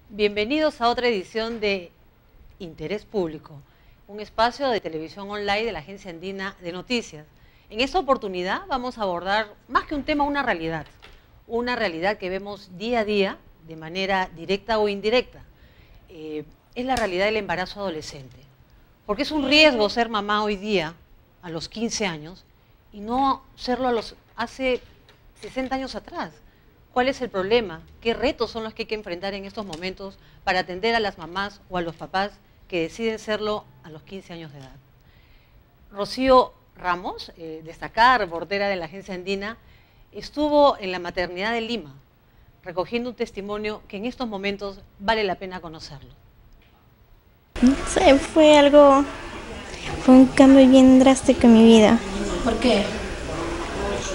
Bienvenidos a otra edición de Interés Público, un espacio de televisión online de la Agencia Andina de Noticias. En esta oportunidad vamos a abordar, más que un tema, una realidad que vemos día a día de manera directa o indirecta. Es la realidad del embarazo adolescente, porque es un riesgo ser mamá hoy día, a los 15 años, y no serlo hace 60 años atrás. ¿Cuál es el problema? ¿Qué retos son los que hay que enfrentar en estos momentos para atender a las mamás o a los papás que deciden serlo a los 15 años de edad? Rocío Ramos, destacada reportera de la Agencia Andina, estuvo en la maternidad de Lima, recogiendo un testimonio que en estos momentos vale la pena conocerlo. No sé, fue un cambio bien drástico en mi vida. ¿Por qué?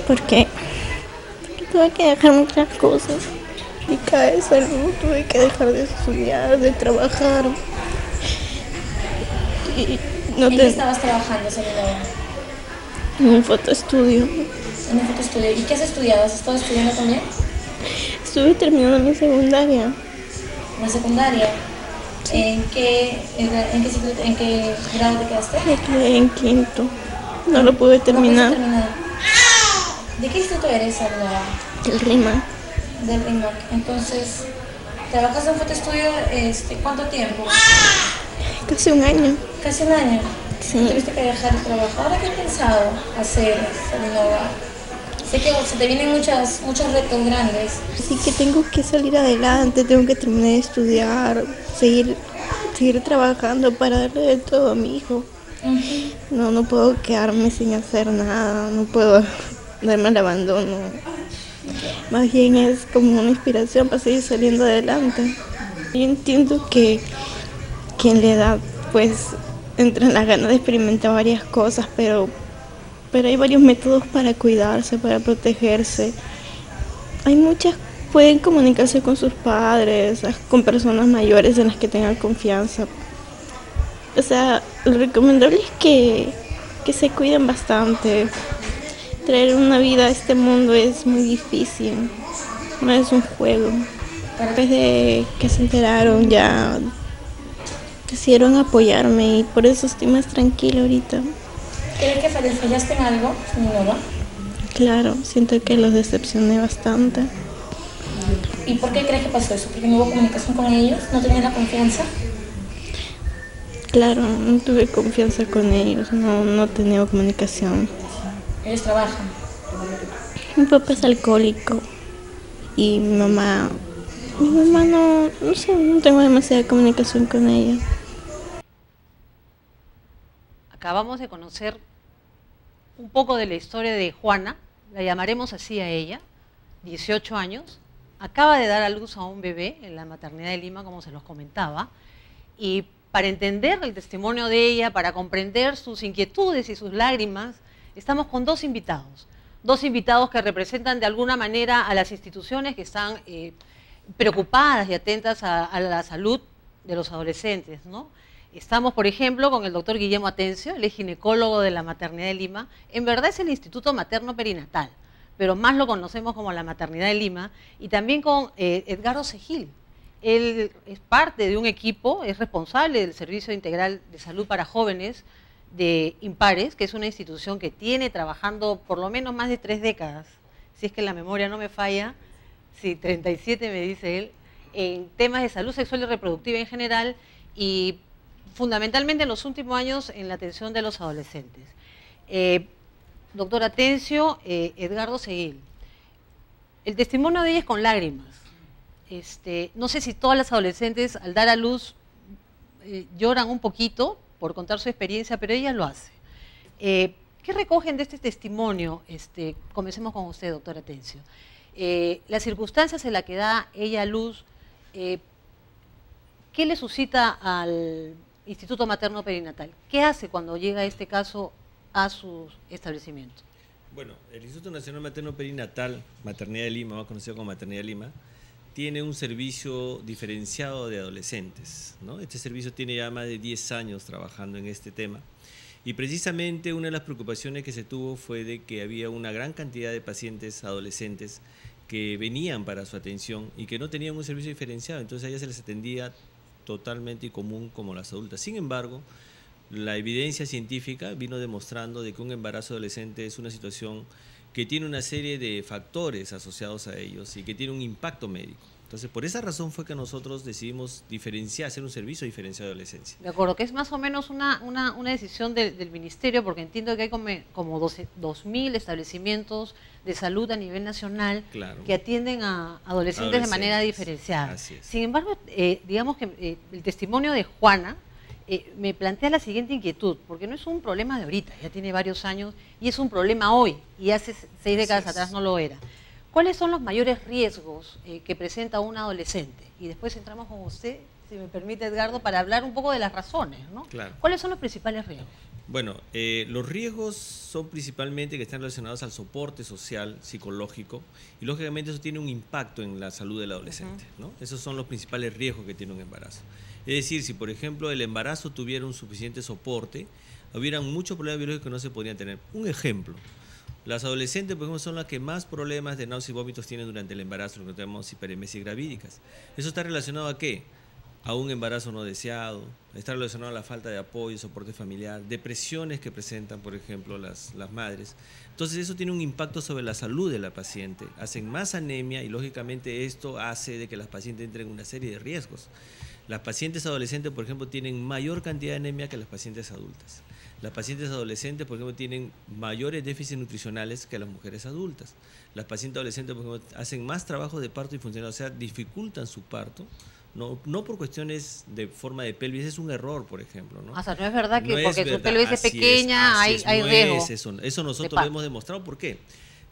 Porque tuve que dejar muchas cosas. Dedicada de salud, tuve que dejar de estudiar, de trabajar. Y no ¿En qué estabas trabajando, Selena? En un fotoestudio. En un fotoestudio. ¿Y qué has estudiado? ¿Has estado estudiando también? Estuve terminando mi secundaria. ¿La secundaria? Sí. ¿En qué grado te quedaste? Me quedé en quinto. No lo pude terminar. ¿De qué instituto eres, Selena? Del RIMAC. Del RIMAC. Entonces, ¿trabajas en fotoestudio cuánto tiempo? Casi un año. ¿Casi un año? Sí. ¿Tuviste que dejar el trabajo? ¿Ahora qué has pensado hacer, Selena? Sé que se te vienen muchos retos grandes. Así que tengo que salir adelante, tengo que terminar de estudiar, seguir trabajando para darle de todo a mi hijo. No puedo quedarme sin hacer nada, no puedo darme al abandono. Más bien es como una inspiración para seguir saliendo adelante. Yo entiendo que en la edad pues entran las ganas de experimentar varias cosas, pero hay varios métodos para cuidarse, para protegerse. Pueden comunicarse con sus padres, con personas mayores en las que tengan confianza. O sea, lo recomendable es que se cuiden bastante. Traer una vida a este mundo es muy difícil, no es un juego. Después de que se enteraron ya decidieron apoyarme y por eso estoy más tranquila ahorita. ¿Crees que fallaste en algo, Nora? Claro, siento que los decepcioné bastante. ¿Y por qué crees que pasó eso? ¿Porque no hubo comunicación con ellos? ¿No tenías la confianza? Claro, no tuve confianza con ellos, no tenía comunicación. ¿Ellos trabajan? Mi papá es alcohólico y mi mamá no sé, no tengo demasiada comunicación con ella. Acabamos de conocer un poco de la historia de Juana, la llamaremos así a ella, 18 años, acaba de dar a luz a un bebé en la maternidad de Lima, como se los comentaba, y para entender el testimonio de ella, para comprender sus inquietudes y sus lágrimas, estamos con dos invitados que representan de alguna manera a las instituciones que están preocupadas y atentas a la salud de los adolescentes, ¿no? Estamos, por ejemplo, con el doctor Guillermo Atencio, él es ginecólogo de la maternidad de Lima. En verdad es el Instituto Materno Perinatal, pero más lo conocemos como la maternidad de Lima. Y también con Edgardo Segil. Él es parte de un equipo, es responsable del Servicio Integral de Salud para Jóvenes de Impares, que es una institución que tiene trabajando por lo menos más de 3 décadas, si es que la memoria no me falla, sí, 37 me dice él, en temas de salud sexual y reproductiva en general y fundamentalmente en los últimos años en la atención de los adolescentes. Doctor Atencio, Edgardo Segil, el testimonio de ella es con lágrimas. No sé si todas las adolescentes al dar a luz lloran un poquito por contar su experiencia, pero ella lo hace. ¿Qué recogen de este testimonio? Comencemos con usted, doctor Atencio. Las circunstancias en las que da ella a luz, ¿qué le suscita al Instituto Materno Perinatal? ¿Qué hace cuando llega este caso a su establecimiento? Bueno, el Instituto Nacional Materno Perinatal, Maternidad de Lima, más conocido como Maternidad de Lima, tiene un servicio diferenciado de adolescentes, ¿no? Este servicio tiene ya más de 10 años trabajando en este tema y precisamente una de las preocupaciones que se tuvo fue de que había una gran cantidad de pacientes adolescentes que venían para su atención y que no tenían un servicio diferenciado, entonces a ellas se les atendía totalmente y común como las adultas. Sin embargo, la evidencia científica vino demostrando de que un embarazo adolescente es una situación que tiene una serie de factores asociados a ellos y que tiene un impacto médico. Entonces, por esa razón fue que nosotros decidimos diferenciar, hacer un servicio diferenciado de adolescencia. De acuerdo, que es más o menos una decisión del ministerio, porque entiendo que hay como 2.000 establecimientos de salud a nivel nacional, claro, que atienden a adolescentes de manera diferenciada. Así es. Sin embargo, digamos que el testimonio de Juana me plantea la siguiente inquietud, porque no es un problema de ahorita, ya tiene varios años y es un problema hoy, y hace 6 décadas atrás no lo era. ¿Cuáles son los mayores riesgos que presenta un adolescente? Y después entramos con usted, si me permite, Edgardo, para hablar un poco de las razones, ¿no? Claro. ¿Cuáles son los principales riesgos? Bueno, los riesgos son principalmente que están relacionados al soporte social, psicológico, y lógicamente eso tiene un impacto en la salud del adolescente, ¿no? Esos son los principales riesgos que tiene un embarazo. Es decir, si por ejemplo el embarazo tuviera un suficiente soporte, hubieran muchos problemas biológicos que no se podrían tener. Un ejemplo, las adolescentes, por ejemplo, son las que más problemas de náuseas y vómitos tienen durante el embarazo, lo que llamamos hiperemesis gravídicas. ¿Eso está relacionado a qué? A un embarazo no deseado, está relacionado a la falta de apoyo, soporte familiar, depresiones que presentan, por ejemplo, las madres. Entonces eso tiene un impacto sobre la salud de la paciente, hacen más anemia y lógicamente esto hace de que las pacientes entren en una serie de riesgos. Las pacientes adolescentes, por ejemplo, tienen mayor cantidad de anemia que las pacientes adultas. Las pacientes adolescentes, por ejemplo, tienen mayores déficits nutricionales que las mujeres adultas. Las pacientes adolescentes, por ejemplo, hacen más trabajo de parto disfuncional, o sea, dificultan su parto, no por cuestiones de forma de pelvis, es un error, por ejemplo, ¿no? O sea, no es verdad que no porque es su pelvis es pequeña, hay riesgo. Eso nosotros lo hemos demostrado. ¿Por qué?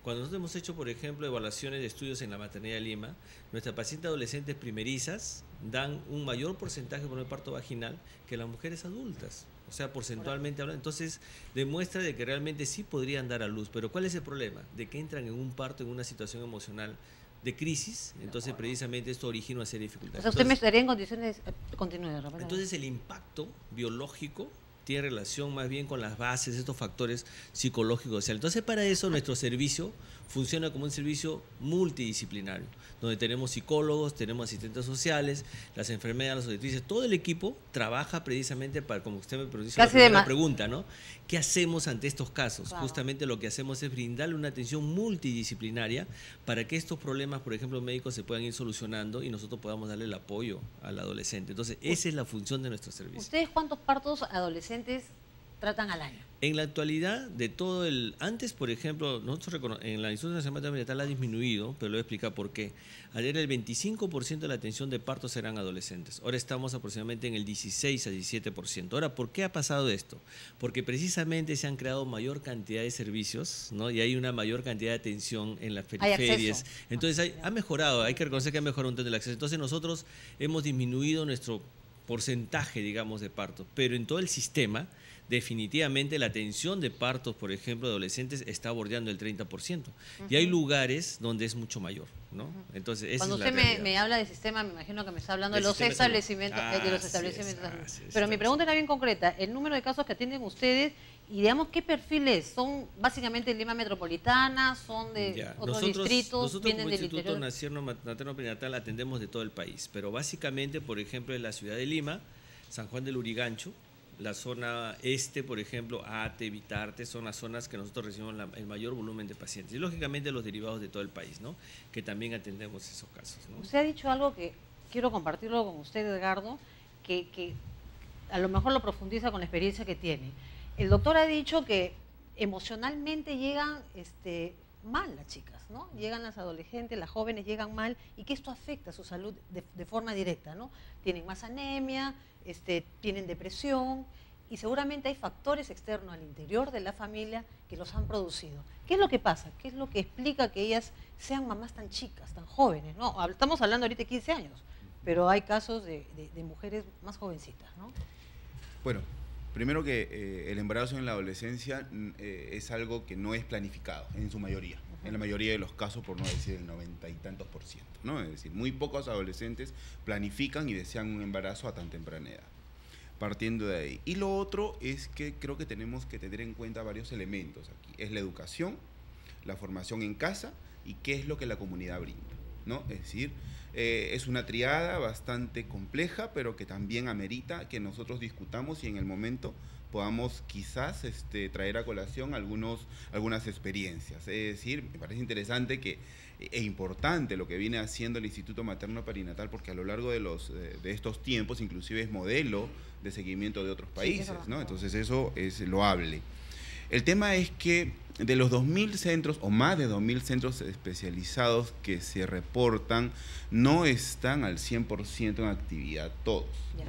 Cuando nosotros hemos hecho, por ejemplo, evaluaciones de estudios en la maternidad de Lima, nuestras pacientes adolescentes primerizas dan un mayor porcentaje por el parto vaginal que las mujeres adultas. O sea, porcentualmente hablando. Entonces, demuestra de que realmente sí podrían dar a luz. Pero ¿cuál es el problema? De que entran en un parto, en una situación emocional de crisis. Entonces, precisamente esto origina una serie de dificultades. O sea, usted me estaría en condiciones... Continúe, Rafael. Entonces, el impacto biológico tiene relación más bien con las bases, estos factores psicológicos sociales. Entonces, para eso nuestro servicio funciona como un servicio multidisciplinario, donde tenemos psicólogos, tenemos asistentes sociales, las enfermeras, las obstetrices, todo el equipo trabaja precisamente para, como usted me hizo la primera pregunta, ¿no? ¿Qué hacemos ante estos casos? Claro. Justamente lo que hacemos es brindarle una atención multidisciplinaria para que estos problemas, por ejemplo, médicos, se puedan ir solucionando y nosotros podamos darle el apoyo al adolescente. Entonces, esa es la función de nuestro servicio. ¿Ustedes cuántos partos adolescentes tratan al año? En la actualidad, de todo el... Antes, por ejemplo, nosotros en la Instituto Nacional de Maternidad ha disminuido, pero le voy a explicar por qué. Ayer el 25% de la atención de partos eran adolescentes. Ahora estamos aproximadamente en el 16 a 17%. Ahora, ¿por qué ha pasado esto? Porque precisamente se han creado mayor cantidad de servicios, ¿no? Y hay una mayor cantidad de atención en las periferias. Entonces, ha mejorado, hay que reconocer que ha mejorado un tanto el acceso. Entonces, nosotros hemos disminuido nuestro porcentaje, digamos, de partos, pero en todo el sistema definitivamente la atención de partos, por ejemplo, de adolescentes está bordeando el 30%. Y hay lugares donde es mucho mayor, ¿no? Entonces, cuando usted me habla de sistema, me imagino que me está hablando de los establecimientos. Pero mi pregunta era bien concreta. El número de casos que atienden ustedes y, digamos, ¿qué perfiles? ¿Son básicamente Lima Metropolitana? ¿Son de otros distritos? Nosotros como Instituto Materno Perinatal atendemos de todo el país, pero básicamente, por ejemplo, en la ciudad de Lima, San Juan del Lurigancho, la zona este, por ejemplo, Ate, Vitarte, son las zonas que nosotros recibimos el mayor volumen de pacientes. Y lógicamente los derivados de todo el país, ¿no? Que también atendemos esos casos, ¿no? Usted ha dicho algo que quiero compartirlo con usted, Edgardo, que a lo mejor lo profundiza con la experiencia que tiene. El doctor ha dicho que emocionalmente llegan mal las chicas, ¿no? Llegan las adolescentes, las jóvenes llegan mal y que esto afecta a su salud de forma directa, ¿no? Tienen más anemia, tienen depresión y seguramente hay factores externos al interior de la familia que los han producido. ¿Qué es lo que pasa? ¿Qué es lo que explica que ellas sean mamás tan chicas, tan jóvenes, ¿no? Estamos hablando ahorita de 15 años, pero hay casos de mujeres más jovencitas, ¿no? Bueno, primero que el embarazo en la adolescencia es algo que no es planificado en su mayoría. En la mayoría de los casos, por no decir el 90 y tantos %, ¿no? Es decir, muy pocos adolescentes planifican y desean un embarazo a tan temprana edad. Partiendo de ahí. Y lo otro es que creo que tenemos que tener en cuenta varios elementos aquí. Es la educación, la formación en casa y qué es lo que la comunidad brinda, ¿no? Es decir, es una triada bastante compleja, pero que también amerita que nosotros discutamos y en el momento podamos quizás traer a colación algunas experiencias. Es decir, me parece interesante e importante lo que viene haciendo el Instituto Materno Perinatal, porque a lo largo de estos tiempos inclusive es modelo de seguimiento de otros países, ¿no? Entonces eso es loable. El tema es que de los 2.000 centros o más de 2.000 centros especializados que se reportan, no están al 100% en actividad todos.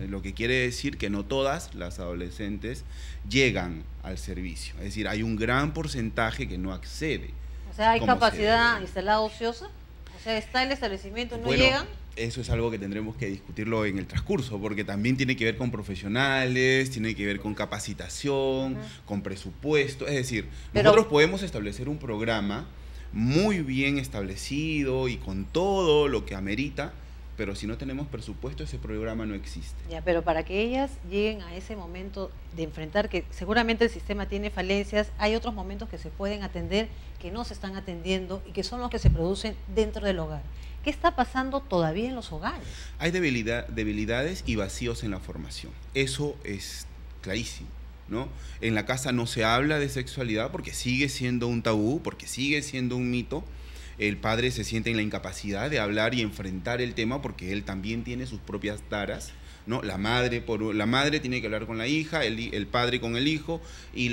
Lo que quiere decir que no todas las adolescentes llegan al servicio. Es decir, hay un gran porcentaje que no accede. O sea, ¿hay capacidad instalada ociosa? O sea, ¿está el establecimiento, no llegan? Eso es algo que tendremos que discutirlo en el transcurso, porque también tiene que ver con profesionales, tiene que ver con capacitación, con presupuesto. Es decir, nosotros podemos establecer un programa muy bien establecido y con todo lo que amerita, pero si no tenemos presupuesto, ese programa no existe. Ya, pero para que ellas lleguen a ese momento de enfrentar que seguramente el sistema tiene falencias, hay otros momentos que se pueden atender, que no se están atendiendo y que son los que se producen dentro del hogar. ¿Qué está pasando todavía en los hogares? Hay debilidades y vacíos en la formación. Eso es clarísimo, ¿no? En la casa no se habla de sexualidad porque sigue siendo un tabú, porque sigue siendo un mito. El padre se siente en la incapacidad de hablar y enfrentar el tema porque él también tiene sus propias taras, ¿no? La madre tiene que hablar con la hija, el padre con el hijo, y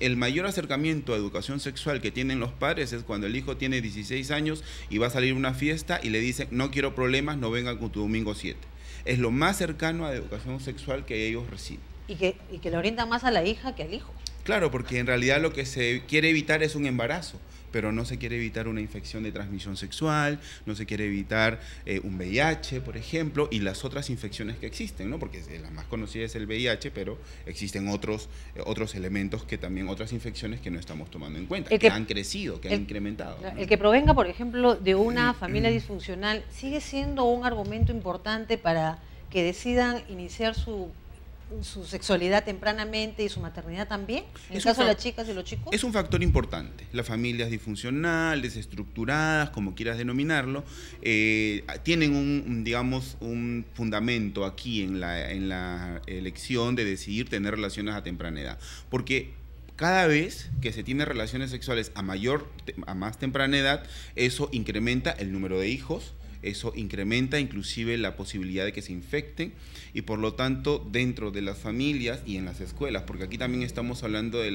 el mayor acercamiento a educación sexual que tienen los padres es cuando el hijo tiene 16 años y va a salir a una fiesta y le dicen, no quiero problemas, no vengan con tu domingo 7. Es lo más cercano a educación sexual que ellos reciben. Y que le orientan más a la hija que al hijo. Claro, porque en realidad lo que se quiere evitar es un embarazo, pero no se quiere evitar una infección de transmisión sexual, no se quiere evitar un VIH, por ejemplo, y las otras infecciones que existen, ¿no? Porque la más conocida es el VIH, pero existen otros elementos que también, otras infecciones que no estamos tomando en cuenta, que han crecido, que han incrementado, ¿no? El que provenga, por ejemplo, de una familia disfuncional, ¿sigue siendo un argumento importante para que decidan iniciar su sexualidad tempranamente y su maternidad también, en el caso de las chicas y los chicos? Es un factor importante. Las familias disfuncionales, desestructuradas, como quieras denominarlo, tienen un fundamento aquí en la elección de decidir tener relaciones a temprana edad. Porque cada vez que se tiene relaciones sexuales a más temprana edad, eso incrementa el número de hijos, eso incrementa inclusive la posibilidad de que se infecten y por lo tanto dentro de las familias y en las escuelas, porque aquí también estamos hablando de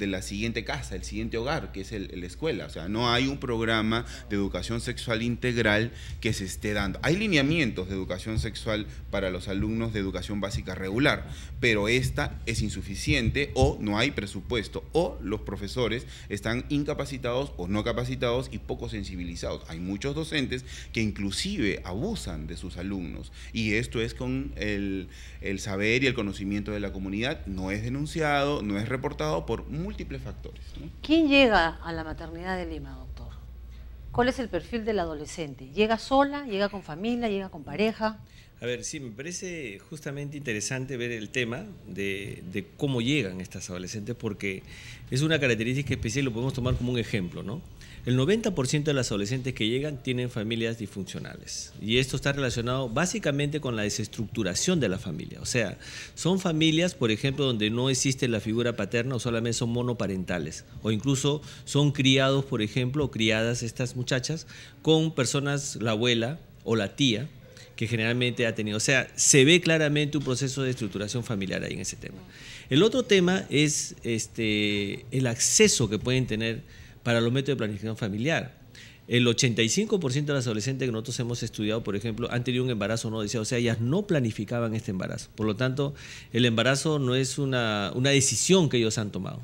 la siguiente casa, el siguiente hogar, que es la escuela. O sea, no hay un programa de educación sexual integral que se esté dando. Hay lineamientos de educación sexual para los alumnos de educación básica regular, pero esta es insuficiente o no hay presupuesto o los profesores están incapacitados o no capacitados y poco sensibilizados. Hay muchos docentes que inclusive abusan de sus alumnos y esto es con el saber y el conocimiento de la comunidad, no es denunciado, no es reportado por múltiples factores, ¿no? ¿Quién llega a la maternidad de Lima, doctor? ¿Cuál es el perfil del adolescente? ¿Llega sola? ¿Llega con familia? ¿Llega con pareja? A ver, sí, me parece justamente interesante ver el tema de cómo llegan estas adolescentes, porque es una característica especial y lo podemos tomar como un ejemplo, ¿no? El 90% de las adolescentes que llegan tienen familias disfuncionales y esto está relacionado básicamente con la desestructuración de la familia. O sea, son familias, por ejemplo, donde no existe la figura paterna o solamente son monoparentales o incluso son criados, por ejemplo, o criadas estas muchachas con personas, la abuela o la tía, que generalmente ha tenido. O sea, se ve claramente un proceso de estructuración familiar ahí en ese tema. El otro tema es el acceso que pueden tener para los métodos de planificación familiar. El 85% de las adolescentes que nosotros hemos estudiado, por ejemplo, han tenido un embarazo no deseado. O sea, ellas no planificaban este embarazo. Por lo tanto, el embarazo no es una decisión que ellos han tomado,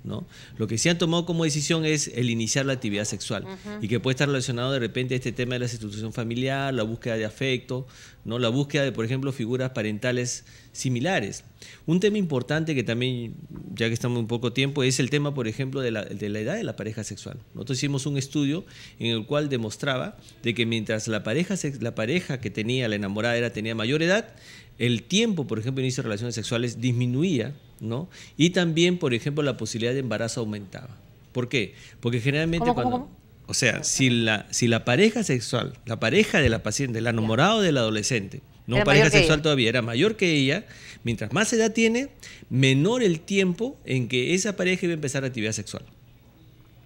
¿no? Lo que sí han tomado como decisión es el iniciar la actividad sexual y que puede estar relacionado de repente a este tema de la institución familiar, la búsqueda de afecto, ¿no? La búsqueda de, por ejemplo, figuras parentales similares. Un tema importante que también, ya que estamos en poco tiempo, es el tema, por ejemplo, de la edad de la pareja sexual. Nosotros hicimos un estudio en el cual demostraba de que mientras la pareja que tenía, la enamorada, tenía mayor edad, el tiempo, por ejemplo, de inicio de relaciones sexuales disminuía, ¿no? Y también, por ejemplo, la posibilidad de embarazo aumentaba. ¿Por qué? Porque generalmente ¿Cómo? O sea, si la pareja sexual, la pareja de la paciente, el enamorado del adolescente, no Era pareja mayor que sexual ella. todavía, era mayor que ella, mientras más edad tiene, menor el tiempo en que esa pareja iba a empezar actividad sexual.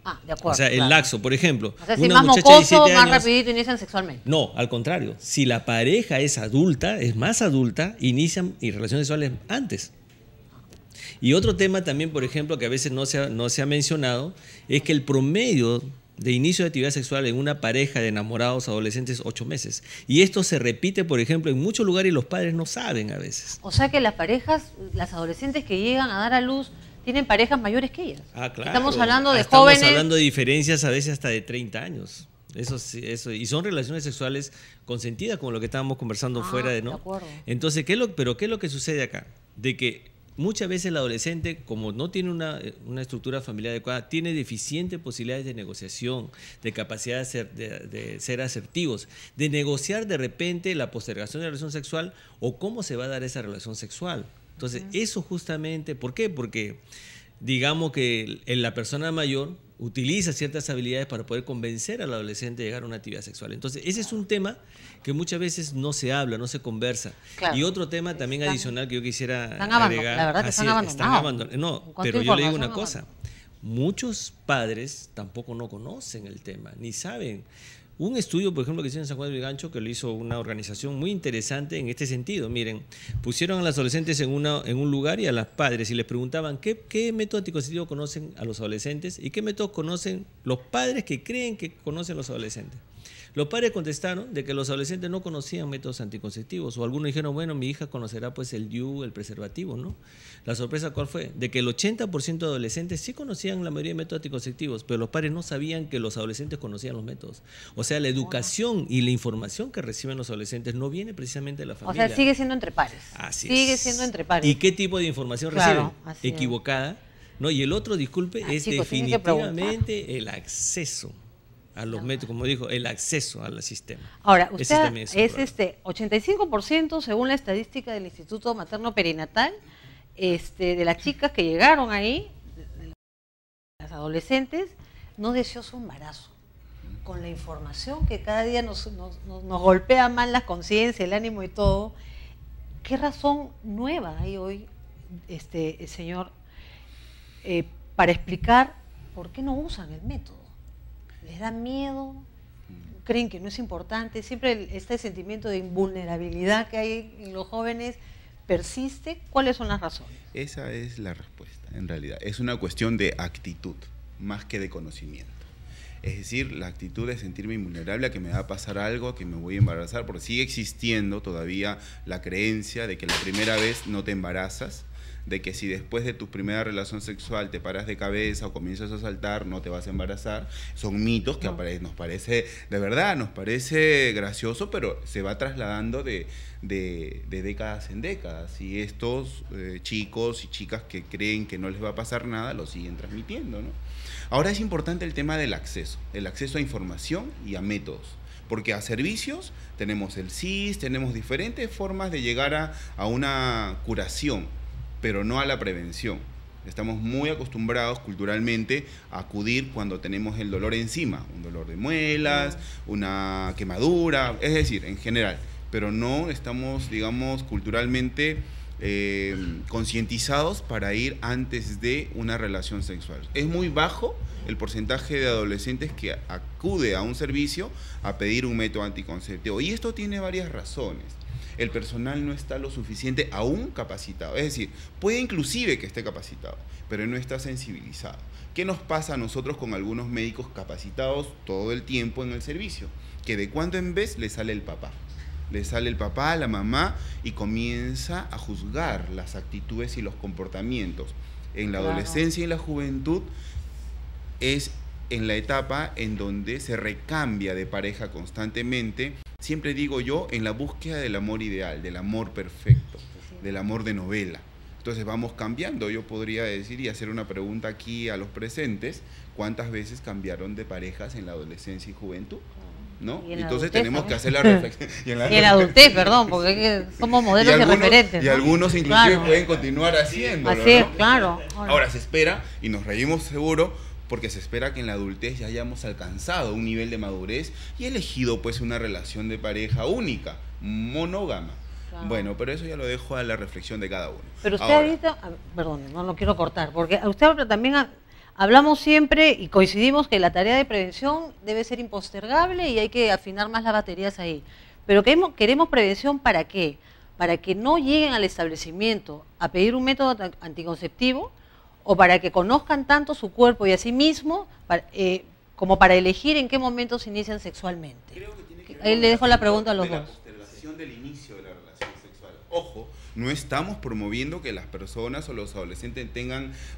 Ah, de acuerdo. O sea, el claro. laxo, por ejemplo. O sea, si una más muchacha de mocoso, 17 más años, rapidito inician sexualmente. no, al contrario. Si la pareja es adulta, es más adulta, inician y relaciones sexuales antes. Y otro tema también, por ejemplo, que a veces no se ha mencionado, es que el promedio de inicio de actividad sexual en una pareja de enamorados adolescentes es 8 meses. Y esto se repite, por ejemplo, en muchos lugares y los padres no saben a veces. O sea que las parejas, las adolescentes que llegan a dar a luz, tienen parejas mayores que ellas. Ah, claro. Estamos hablando de Estamos jóvenes. hablando de diferencias a veces hasta de 30 años. Eso, y son relaciones sexuales consentidas, como lo que estábamos conversando fuera de, ¿no? De acuerdo. Entonces, ¿qué es lo que sucede acá? De que muchas veces el adolescente, como no tiene una estructura familiar adecuada, tiene deficientes posibilidades de negociación, de capacidad de ser asertivos, de negociar de repente la postergación de la relación sexual o cómo se va a dar esa relación sexual. Entonces, eso justamente, ¿por qué? Porque digamos que la persona mayor utiliza ciertas habilidades para poder convencer al adolescente de llegar a una actividad sexual. Entonces, ese es un tema que muchas veces no se habla, no se conversa. Claro. Y otro tema también adicional que yo quisiera Están agregar. la verdad que están abandonados. No, En cuanto pero a yo le digo información, una cosa. Muchos padres tampoco no conocen el tema, ni saben. Un estudio, por ejemplo, que hicieron en San Juan del Gancho, que lo hizo una organización muy interesante en este sentido. Miren, pusieron a los adolescentes en un lugar y a los padres y les preguntaban qué método anticonceptivo conocen a los adolescentes y qué métodos conocen los padres que creen que conocen los adolescentes. Los padres contestaron de que los adolescentes no conocían métodos anticonceptivos, o algunos dijeron, bueno, mi hija conocerá pues el DIU, el preservativo, ¿no? La sorpresa, ¿cuál fue? De que el 80% de adolescentes sí conocían la mayoría de métodos anticonceptivos, pero los padres no sabían que los adolescentes conocían los métodos. O sea, la educación y la información que reciben los adolescentes no viene precisamente de la O familia. sea, sigue siendo entre pares. Así sigue es. siendo entre pares. ¿Y qué tipo de información Claro, reciben? así es. Equivocada, ¿no? Y el otro, disculpe, es chicos, tienen que preguntar. definitivamente el acceso a los métodos, como dijo, el acceso al sistema. Ahora, Ese usted también es un es problema. 85% según la estadística del Instituto Materno Perinatal, de las chicas que llegaron ahí, las adolescentes, no deseó su embarazo. Con la información que cada día nos golpea más la conciencia, el ánimo y todo, ¿qué razón nueva hay hoy, señor, para explicar por qué no usan el método? ¿Les da miedo? ¿Creen que no es importante? Siempre este sentimiento de invulnerabilidad que hay en los jóvenes persiste. ¿Cuáles son las razones? Esa es la respuesta, en realidad. Es una cuestión de actitud, más que de conocimiento. Es decir, la actitud de sentirme invulnerable a que me va a pasar algo, a que me voy a embarazar, porque sigue existiendo todavía la creencia de que la primera vez no te embarazas, de que si después de tu primera relación sexual te paras de cabeza o comienzas a saltar, no te vas a embarazar. Son mitos que nos parece, de verdad, nos parece gracioso, pero se va trasladando de décadas en décadas. Y estos chicos y chicas que creen que no les va a pasar nada, lo siguen transmitiendo, ¿no? Ahora es importante el tema del acceso a información y a métodos. Porque a servicios tenemos el CIS, tenemos diferentes formas de llegar a una curación, pero no a la prevención. Estamos muy acostumbrados culturalmente a acudir cuando tenemos el dolor encima, un dolor de muelas, una quemadura, es decir, en general, pero no estamos, digamos, culturalmente concientizados para ir antes de una relación sexual. Es muy bajo el porcentaje de adolescentes que acude a un servicio a pedir un método anticonceptivo, y esto tiene varias razones. El personal no está lo suficiente aún capacitado, es decir, puede inclusive que esté capacitado, pero no está sensibilizado. ¿Qué nos pasa a nosotros con algunos médicos capacitados todo el tiempo en el servicio? Que de cuando en vez le sale el papá, la mamá, y comienza a juzgar las actitudes y los comportamientos. En la adolescencia y en la juventud es en la etapa en donde se recambia de pareja constantemente. Siempre digo yo, en la búsqueda del amor ideal, del amor perfecto, del amor de novela. Entonces vamos cambiando. Yo podría decir y hacer una pregunta aquí a los presentes: ¿cuántas veces cambiaron de parejas en la adolescencia y juventud? ¿No? Entonces tenemos que hacer la reflexión. Y en la adultez, perdón, porque somos modelos y referentes. Y ¿no? algunos inclusive Claro. pueden continuar haciéndolo. Así es, ¿no? claro. Ahora se espera, y nos reímos seguro, porque se espera que en la adultez ya hayamos alcanzado un nivel de madurez y elegido pues una relación de pareja única, monógama. Claro. Bueno, pero eso ya lo dejo a la reflexión de cada uno. Pero usted Ahora, ahorita, perdón, no lo quiero cortar, porque usted también hablamos siempre y coincidimos que la tarea de prevención debe ser impostergable y hay que afinar más las baterías ahí. Pero queremos prevención ¿para qué? Para que no lleguen al establecimiento a pedir un método anticonceptivo o para que conozcan tanto su cuerpo y a sí mismo como para elegir en qué momento se inician sexualmente. creo que tiene que ver Ahí con le el dejo la asunto pregunta a los de la dos. postergación del inicio de la relación sexual. Ojo, no estamos promoviendo que las personas o los adolescentes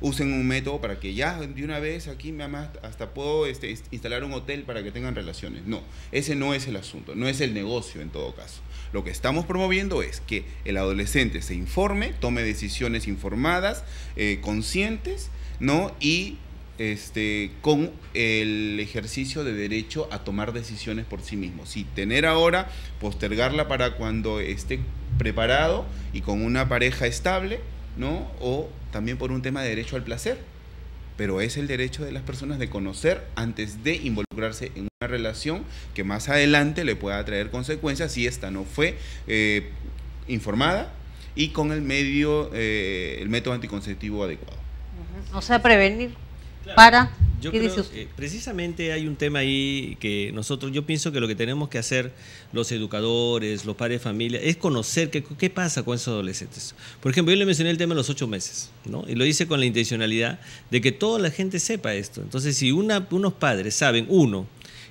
usen un método para que ya de una vez aquí mamá hasta puedo instalar un hotel para que tengan relaciones. No, ese no es el asunto, no es el negocio en todo caso. Lo que estamos promoviendo es que el adolescente se informe, tome decisiones informadas, conscientes, ¿no? Y con el ejercicio de derecho a tomar decisiones por sí mismo. Si tener ahora, postergarla para cuando esté preparado y con una pareja estable, ¿no? O también por un tema de derecho al placer. Pero es el derecho de las personas de conocer antes de involucrarse en una relación que más adelante le pueda traer consecuencias si esta no fue informada y con el método anticonceptivo adecuado. O sea, prevenir. Claro. Para, Yo ¿qué creo, dice usted? precisamente hay un tema ahí que yo pienso que lo que tenemos que hacer los educadores, los padres de familia, es conocer qué pasa con esos adolescentes. Por ejemplo, yo le mencioné el tema de los 8 meses, ¿no? Y lo hice con la intencionalidad de que toda la gente sepa esto. Entonces, si unos padres saben,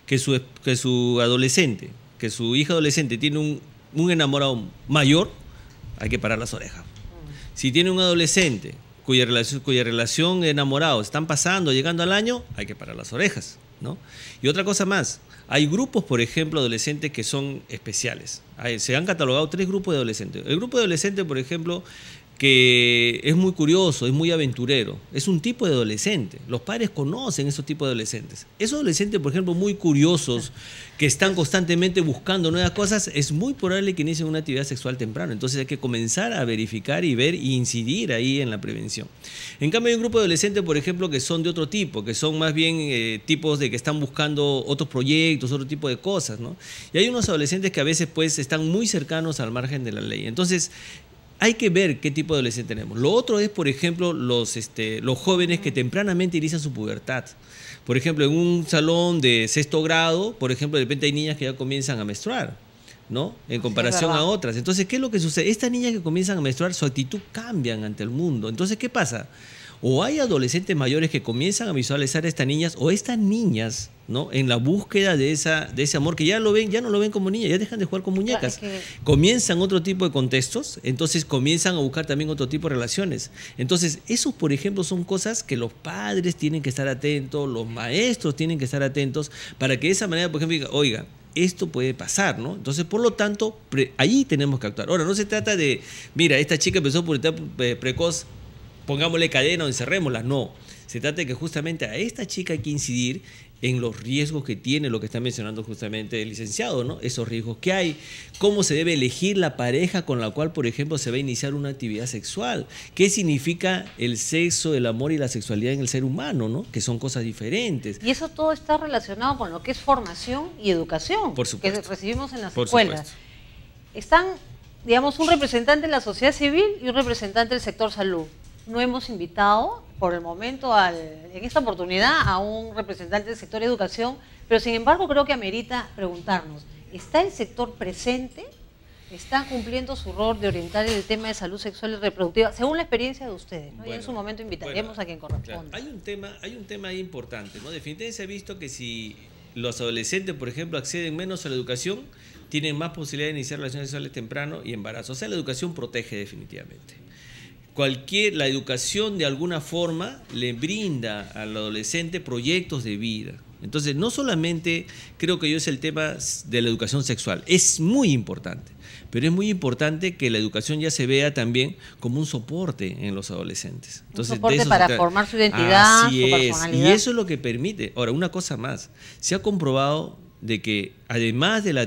que su adolescente, que su hija adolescente tiene un enamorado mayor, hay que parar las orejas. Si tiene un adolescente cuya relación de enamorados están pasando, llegando al año, hay que parar las orejas, ¿no? Y otra cosa más, hay grupos, por ejemplo, adolescentes que son especiales. Se han catalogado 3 grupos de adolescentes. El grupo de adolescentes, por ejemplo, que es muy curioso, es muy aventurero, es un tipo de adolescente. Los padres conocen esos tipos de adolescentes. Esos adolescentes, por ejemplo, muy curiosos, que están constantemente buscando nuevas cosas, es muy probable que inicien una actividad sexual temprano. Entonces hay que comenzar a verificar y ver y incidir ahí en la prevención. En cambio hay un grupo de adolescentes, por ejemplo, que son de otro tipo, que son más bien tipos de que están buscando otros proyectos, otro tipo de cosas, ¿no? Y hay unos adolescentes que a veces pues están muy cercanos al margen de la ley. Entonces hay que ver qué tipo de adolescente tenemos. Lo otro es, por ejemplo, los jóvenes que tempranamente inician su pubertad. Por ejemplo, en un salón de 6º grado, por ejemplo, de repente hay niñas que ya comienzan a menstruar, ¿no? En comparación a otras. Entonces, ¿qué es lo que sucede? Estas niñas que comienzan a menstruar, su actitud cambian ante el mundo. Entonces, ¿qué pasa? O hay adolescentes mayores que comienzan a visualizar a estas niñas, o estas niñas, ¿no? En la búsqueda de ese amor, que ya no lo ven como niñas, ya dejan de jugar con muñecas. Comienzan otro tipo de contextos, entonces comienzan a buscar también otro tipo de relaciones. Entonces, esos, por ejemplo, son cosas que los padres tienen que estar atentos, los maestros tienen que estar atentos, para que de esa manera, por ejemplo, diga, oiga, esto puede pasar, ¿no? Entonces, por lo tanto, allí tenemos que actuar. Ahora, no se trata de, mira, esta chica empezó por etapa precoz, pongámosle cadena o encerrémosla. No, se trata de que justamente a esta chica hay que incidir en los riesgos que tiene, lo que está mencionando justamente el licenciado, ¿no? Esos riesgos que hay, cómo se debe elegir la pareja con la cual, por ejemplo, se va a iniciar una actividad sexual, qué significa el sexo, el amor y la sexualidad en el ser humano, ¿no? Que son cosas diferentes. Y eso todo está relacionado con lo que es formación y educación, Por supuesto, que recibimos en las por escuelas. supuesto. Están, digamos, un representante de la sociedad civil y un representante del sector salud. No hemos invitado por el momento en esta oportunidad a un representante del sector educación, pero sin embargo creo que amerita preguntarnos, ¿está el sector presente? ¿Está cumpliendo su rol de orientar el tema de salud sexual y reproductiva, según la experiencia de ustedes, ¿no? Y en su momento invitaremos a quien corresponda. Claro. Hay un tema ahí importante, ¿no? Definitivamente se ha visto que si los adolescentes, por ejemplo, acceden menos a la educación, tienen más posibilidad de iniciar relaciones sexuales temprano y embarazo. O sea, la educación protege definitivamente. La educación de alguna forma le brinda al adolescente proyectos de vida. Entonces, no solamente creo que yo es el tema de la educación sexual, es muy importante, pero es muy importante que la educación ya se vea también como un soporte en los adolescentes. Entonces, un soporte para formar su identidad, su personalidad. Y eso es lo que permite. Ahora, una cosa más, se ha comprobado de que además de la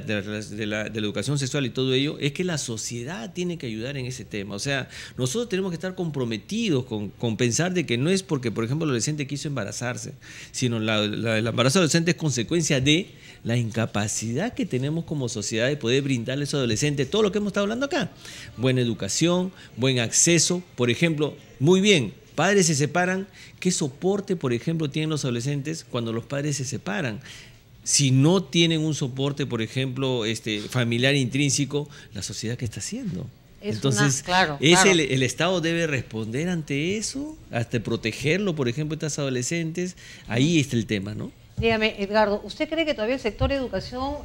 educación sexual y todo ello, es que la sociedad tiene que ayudar en ese tema. O sea, nosotros tenemos que estar comprometidos con pensar de que no es porque, por ejemplo, el adolescente quiso embarazarse, sino el embarazo adolescente es consecuencia de la incapacidad que tenemos como sociedad de poder brindarle a esos adolescentes todo lo que hemos estado hablando acá. Buena educación, buen acceso, por ejemplo, muy bien. Padres se separan, ¿qué soporte, por ejemplo, tienen los adolescentes cuando los padres se separan? Si no tienen un soporte, por ejemplo, familiar intrínseco, ¿la sociedad qué está haciendo? Entonces, claro. El Estado debe responder ante eso, hasta protegerlo, por ejemplo, a estas adolescentes. Ahí está el tema, ¿no? Dígame, Edgardo, ¿usted cree que todavía el sector de educación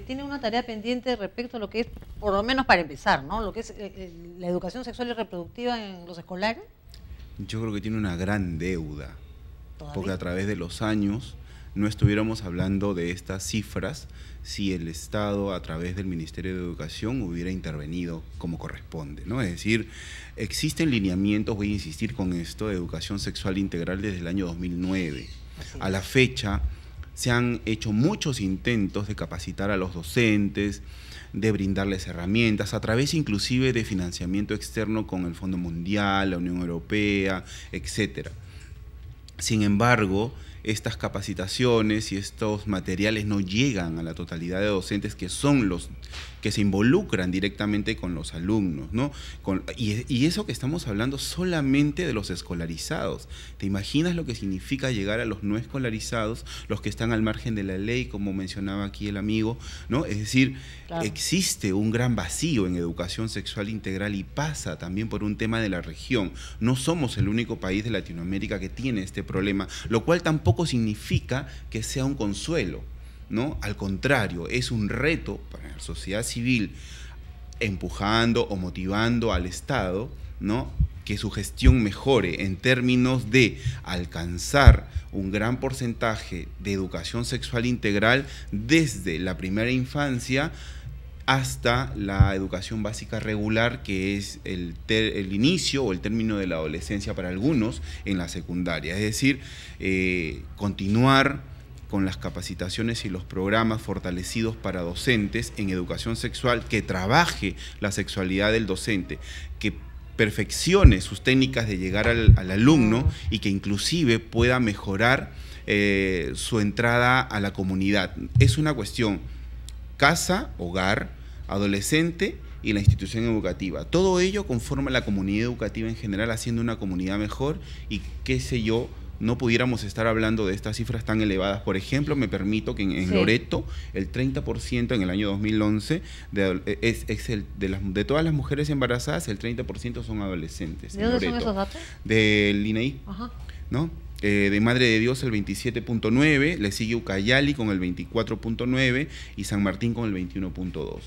tiene una tarea pendiente respecto a lo que es, por lo menos para empezar, ¿no? Lo que es la educación sexual y reproductiva en los escolares? Yo creo que tiene una gran deuda, ¿Todavía? Porque a través de los años no estuviéramos hablando de estas cifras si el Estado a través del Ministerio de Educación hubiera intervenido como corresponde, ¿no? Es decir, existen lineamientos, voy a insistir con esto, de educación sexual integral desde el año 2009. A la fecha se han hecho muchos intentos de capacitar a los docentes, de brindarles herramientas, a través inclusive de financiamiento externo con el Fondo Mundial, la Unión Europea, etcétera. Sin embargo, estas capacitaciones y estos materiales no llegan a la totalidad de docentes que son los que se involucran directamente con los alumnos, ¿no? Y eso que estamos hablando solamente de los escolarizados. ¿Te imaginas lo que significa llegar a los no escolarizados, los que están al margen de la ley, como mencionaba aquí el amigo, ¿no? Es decir, claro, existe un gran vacío en educación sexual integral y pasa también por un tema de la región. No somos el único país de Latinoamérica que tiene este problema, lo cual tampoco significa que sea un consuelo, ¿no? Al contrario, es un reto para la sociedad civil, empujando o motivando al Estado, ¿no?, que su gestión mejore en términos de alcanzar un gran porcentaje de educación sexual integral desde la primera infancia hasta la educación básica regular, que es el inicio o el término de la adolescencia para algunos en la secundaria. Es decir, continuar con las capacitaciones y los programas fortalecidos para docentes en educación sexual, que trabaje la sexualidad del docente, que perfeccione sus técnicas de llegar al alumno y que inclusive pueda mejorar su entrada a la comunidad. Es una cuestión casa, hogar, adolescente y la institución educativa. Todo ello conforma la comunidad educativa en general, haciendo una comunidad mejor y qué sé yo, no pudiéramos estar hablando de estas cifras tan elevadas. Por ejemplo, me permito que en Loreto, el 30% en el año 2011, de todas las mujeres embarazadas, el 30% son adolescentes. ¿De dónde son esos datos? Del INEI, Ajá. ¿no? De Madre de Dios el 27.9, le sigue Ucayali con el 24.9 y San Martín con el 21.2.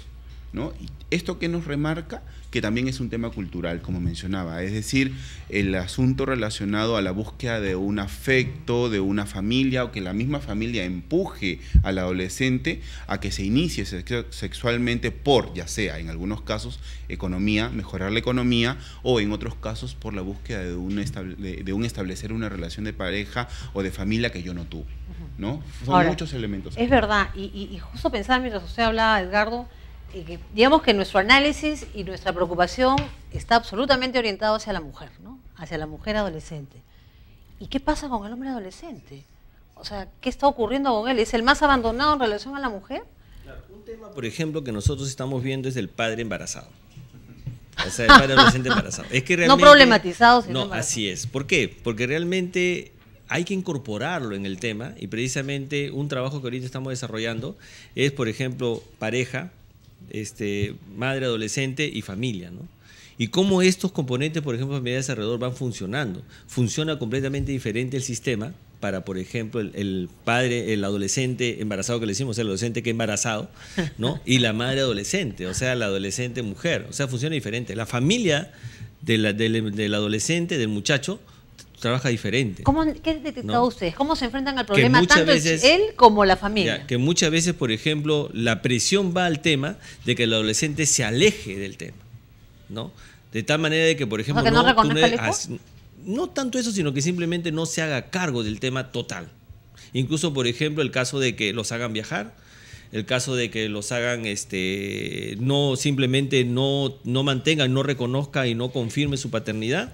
¿No? Y esto que nos remarca que también es un tema cultural, como mencionaba, es decir, el asunto relacionado a la búsqueda de un afecto, de una familia, o que la misma familia empuje al adolescente a que se inicie sexualmente por, ya sea en algunos casos, economía, mejorar la economía, o en otros casos por la búsqueda de un establecer una relación de pareja o de familia que yo no tuve, ¿no? Son Ahora, muchos elementos. Es verdad, y justo pensaba mientras usted hablaba, Edgardo, que digamos que nuestro análisis y nuestra preocupación está absolutamente orientado hacia la mujer, ¿no? Hacia la mujer adolescente. ¿Y qué pasa con el hombre adolescente? O sea, ¿qué está ocurriendo con él? ¿Es el más abandonado en relación a la mujer? Claro, un tema, por ejemplo, que nosotros estamos viendo es el padre embarazado. O sea, el padre adolescente embarazado. Es que realmente, no problematizado, sino no, embarazado. así es. ¿Por qué? Porque realmente hay que incorporarlo en el tema, y precisamente un trabajo que ahorita estamos desarrollando es, por ejemplo, pareja, madre adolescente y familia, ¿no? Y cómo estos componentes, por ejemplo, familiares alrededor van funcionando. Funciona completamente diferente el sistema para, por ejemplo, el padre, el adolescente embarazado que le decimos, el adolescente que embarazado, ¿no? Y la madre adolescente, o sea, la adolescente mujer. O sea, funciona diferente. La familia del adolescente, del muchacho, trabaja diferente. ¿Qué han detectado ¿no? ustedes? ¿Cómo se enfrentan al problema tanto veces, él como la familia? Ya, que muchas veces, por ejemplo, la presión va al tema de que el adolescente se aleje del tema, ¿no? De tal manera de que, por ejemplo, o sea, que no reconozca el eco. No tanto eso, sino que simplemente no se haga cargo del tema total. Incluso, por ejemplo, el caso de que los hagan viajar, el caso de que los hagan, no simplemente no mantengan, no reconozca y no confirme su paternidad,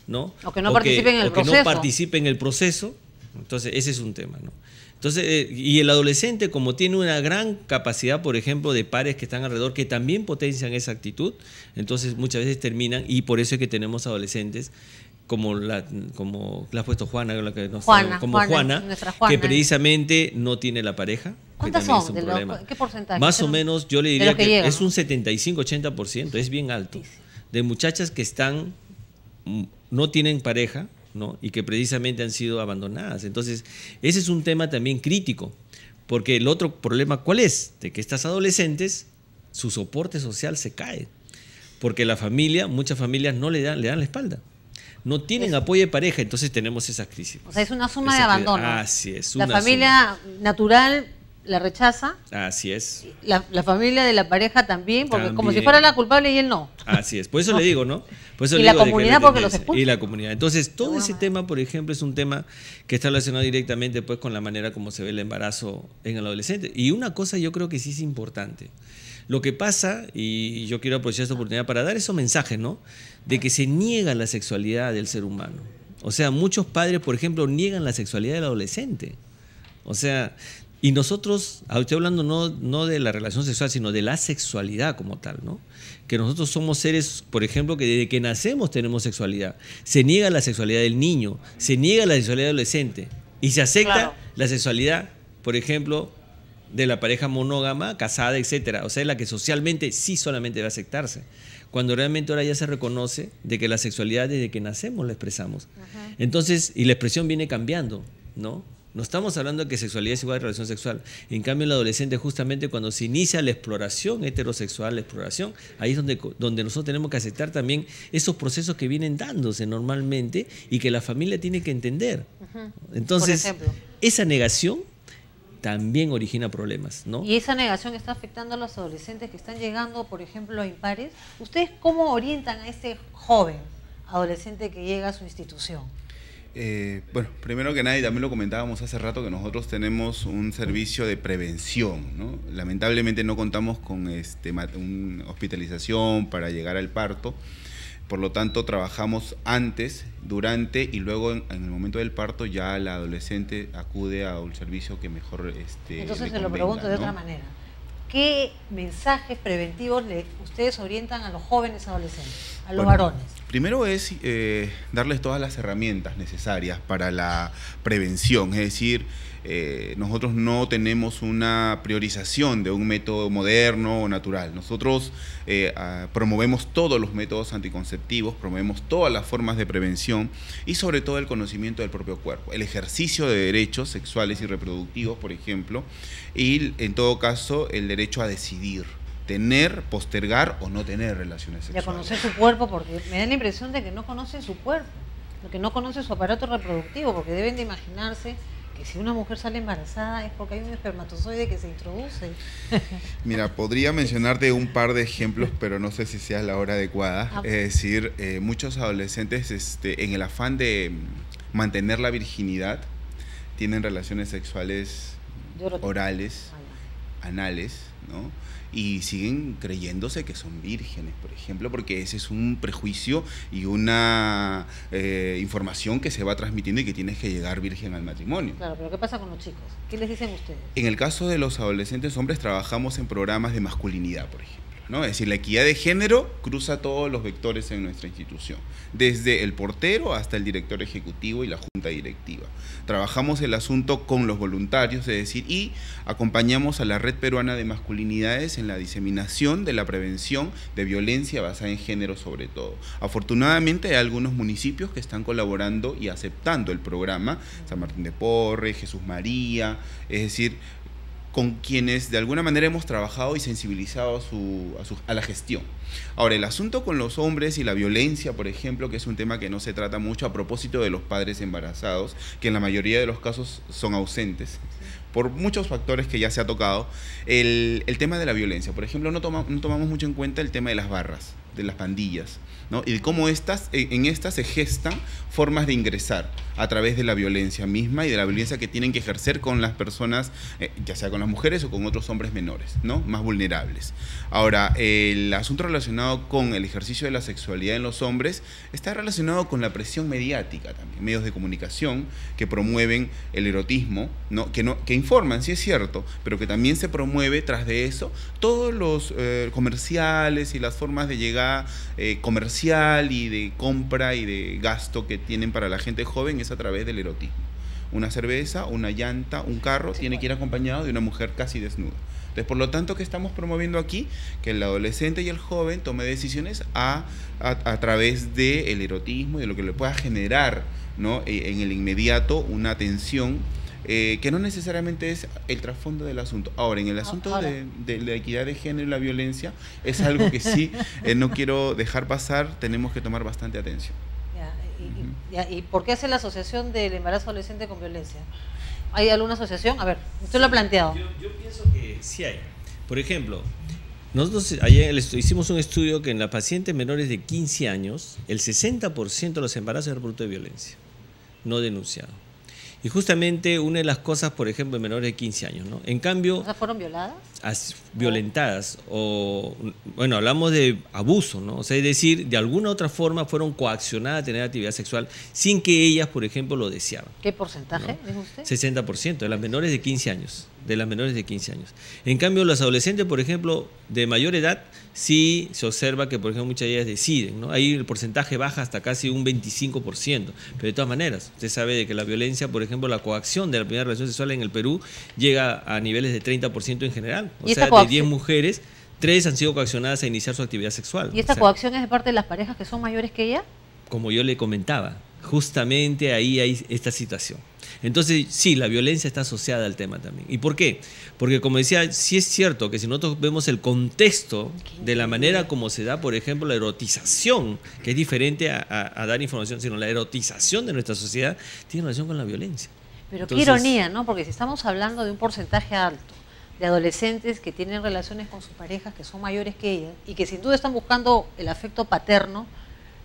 ¿no? O que no participen en el proceso. Que no participe en el proceso. Entonces, ese es un tema, ¿no? Entonces, y el adolescente, como tiene una gran capacidad, por ejemplo, de pares que están alrededor, que también potencian esa actitud, entonces muchas veces terminan, y por eso es que tenemos adolescentes como la has puesto Juana, Juana, que precisamente no tiene la pareja. ¿Cuántas son? ¿Qué porcentaje? Más o menos, yo le diría que es un 75-80%, es bien alto, de muchachas que no tienen pareja, ¿no? Y que precisamente han sido abandonadas. Entonces, ese es un tema también crítico, porque el otro problema, ¿cuál es? De que estas adolescentes, su soporte social se cae, porque muchas familias no le dan la espalda. No tienen apoyo de pareja, entonces tenemos esas crisis. O sea, es una suma de abandono. Así es. La familia natural la rechaza. Así es. La familia de la pareja también, porque como si fuera la culpable y él no. Así es. Por eso le digo, ¿no? Por eso y le la digo comunidad porque los escucha. Y la comunidad. Entonces, todo ese tema, por ejemplo, es un tema que está relacionado directamente pues, con la manera como se ve el embarazo en el adolescente. Y una cosa yo creo que sí es importante. Lo que pasa, y yo quiero aprovechar esta oportunidad para dar esos mensajes, ¿no? De que se niega la sexualidad del ser humano. O sea, muchos padres, por ejemplo, niegan la sexualidad del adolescente. O sea, y nosotros, estoy hablando no de la relación sexual, sino de la sexualidad como tal, ¿no? Que nosotros somos seres, por ejemplo, que desde que nacemos tenemos sexualidad. Se niega la sexualidad del niño, se niega la sexualidad del adolescente y se acepta la sexualidad, por ejemplo, de la pareja monógama, casada, etcétera. O sea, es la que socialmente sí solamente debe aceptarse. Cuando realmente ahora ya se reconoce de que la sexualidad desde que nacemos la expresamos. Entonces, y la expresión viene cambiando, ¿no? No estamos hablando de que sexualidad es igual a relación sexual. En cambio, el adolescente, justamente cuando se inicia la exploración heterosexual, ahí es donde nosotros tenemos que aceptar también esos procesos que vienen dándose normalmente y que la familia tiene que entender. Entonces, esa negación también origina problemas, ¿no? Y esa negación está afectando a los adolescentes que están llegando, por ejemplo, a impares. ¿Ustedes cómo orientan a ese joven adolescente que llega a su institución? Bueno, primero que nada, y también lo comentábamos hace rato, que nosotros tenemos un servicio de prevención, ¿no? Lamentablemente no contamos con una hospitalización para llegar al parto. Por lo tanto, trabajamos antes, durante y luego en el momento del parto ya la adolescente acude a un servicio que mejor Entonces se lo pregunto de otra manera. ¿Qué mensajes preventivos ustedes orientan a los jóvenes adolescentes, a los varones? Primero es darles todas las herramientas necesarias para la prevención, es decir, nosotros no tenemos una priorización de un método moderno o natural. Nosotros promovemos todos los métodos anticonceptivos, promovemos todas las formas de prevención y sobre todo el conocimiento del propio cuerpo, el ejercicio de derechos sexuales y reproductivos, por ejemplo, y en todo caso el derecho a decidir. Tener, postergar o no tener relaciones sexuales. Y a conocer su cuerpo, porque me da la impresión de que no conocen su cuerpo, que no conocen su aparato reproductivo, porque deben de imaginarse que si una mujer sale embarazada es porque hay un espermatozoide que se introduce. Mira, podría mencionarte un par de ejemplos, pero no sé si sea la hora adecuada. Es decir, muchos adolescentes en el afán de mantener la virginidad tienen relaciones sexuales orales, anales, ¿no? Y siguen creyéndose que son vírgenes, por ejemplo, porque ese es un prejuicio y una información que se va transmitiendo y que tienes que llegar virgen al matrimonio. Claro, pero ¿qué pasa con los chicos? ¿Qué les dicen ustedes? En el caso de los adolescentes hombres trabajamos en programas de masculinidad, por ejemplo, ¿no? Es decir, la equidad de género cruza todos los vectores en nuestra institución, desde el portero hasta el director ejecutivo y la junta directiva. Trabajamos el asunto con los voluntarios, es decir, y acompañamos a la Red Peruana de Masculinidades en la diseminación de la prevención de violencia basada en género sobre todo. Afortunadamente hay algunos municipios que están colaborando y aceptando el programa, San Martín de Porres, Jesús María, es decir, con quienes de alguna manera hemos trabajado y sensibilizado a la gestión. Ahora, el asunto con los hombres y la violencia, por ejemplo, que es un tema que no se trata mucho a propósito de los padres embarazados, que en la mayoría de los casos son ausentes, por muchos factores que ya se ha tocado. El tema de la violencia, por ejemplo, no tomamos mucho en cuenta el tema de las barras. de las pandillas, ¿no? Y de cómo en estas se gestan formas de ingresar a través de la violencia misma y de la violencia que tienen que ejercer con las personas, ya sea con las mujeres o con otros hombres menores, ¿no? Más vulnerables. Ahora, el asunto relacionado con el ejercicio de la sexualidad en los hombres está relacionado con la presión mediática también, medios de comunicación que promueven el erotismo, ¿no? Que informan, sí es cierto, pero que también se promueve tras de eso todos los comerciales y las formas de llegada comercial y de compra y de gasto que tienen para la gente joven es a través del erotismo. Una cerveza, una llanta, un carro tiene que ir acompañado de una mujer casi desnuda. Entonces, por lo tanto, ¿qué estamos promoviendo aquí? Que el adolescente y el joven tome decisiones a través del erotismo y de lo que le pueda generar, ¿no? En el inmediato una tensión que no necesariamente es el trasfondo del asunto. Ahora, en el asunto de la equidad de género y la violencia, es algo que sí no quiero dejar pasar, tenemos que tomar bastante atención. ¿Y por qué hace la asociación del embarazo adolescente con violencia? ¿Hay alguna asociación? A ver, usted lo ha planteado. Yo pienso que sí hay. Por ejemplo, nosotros ayer hicimos un estudio que en las pacientes menores de 15 años, el 60% de los embarazos es producto de violencia, no denunciado. Y justamente una de las cosas, por ejemplo, en menores de 15 años, ¿no? En cambio... ¿Esas fueron violadas? Violentadas, o bueno, hablamos de abuso, ¿no? O sea, es decir, de alguna u otra forma fueron coaccionadas a tener actividad sexual sin que ellas, por ejemplo, lo deseaban. ¿Qué porcentaje, dijo usted? 60%, de las menores de 15 años. De las menores de 15 años. En cambio, los adolescentes, por ejemplo, de mayor edad, sí se observa que, por ejemplo, muchas de ellas deciden, ¿no? Ahí el porcentaje baja hasta casi un 25%. Pero de todas maneras, usted sabe de que la violencia, por ejemplo, la coacción de la primera relación sexual en el Perú llega a niveles de 30% en general. O sea, de 10 mujeres, 3 han sido coaccionadas a iniciar su actividad sexual. ¿Y esta coacción es de parte de las parejas que son mayores que ella? Como yo le comentaba, justamente ahí hay esta situación. Entonces, sí, la violencia está asociada al tema también. ¿Y por qué? Porque, como decía, sí es cierto que si nosotros vemos el contexto de la manera como se da, por ejemplo, la erotización, que es diferente a dar información, sino la erotización de nuestra sociedad, tiene relación con la violencia. Pero entonces, qué ironía, ¿no? Porque si estamos hablando de un porcentaje alto de adolescentes que tienen relaciones con sus parejas que son mayores que ellas y que sin duda están buscando el afecto paterno,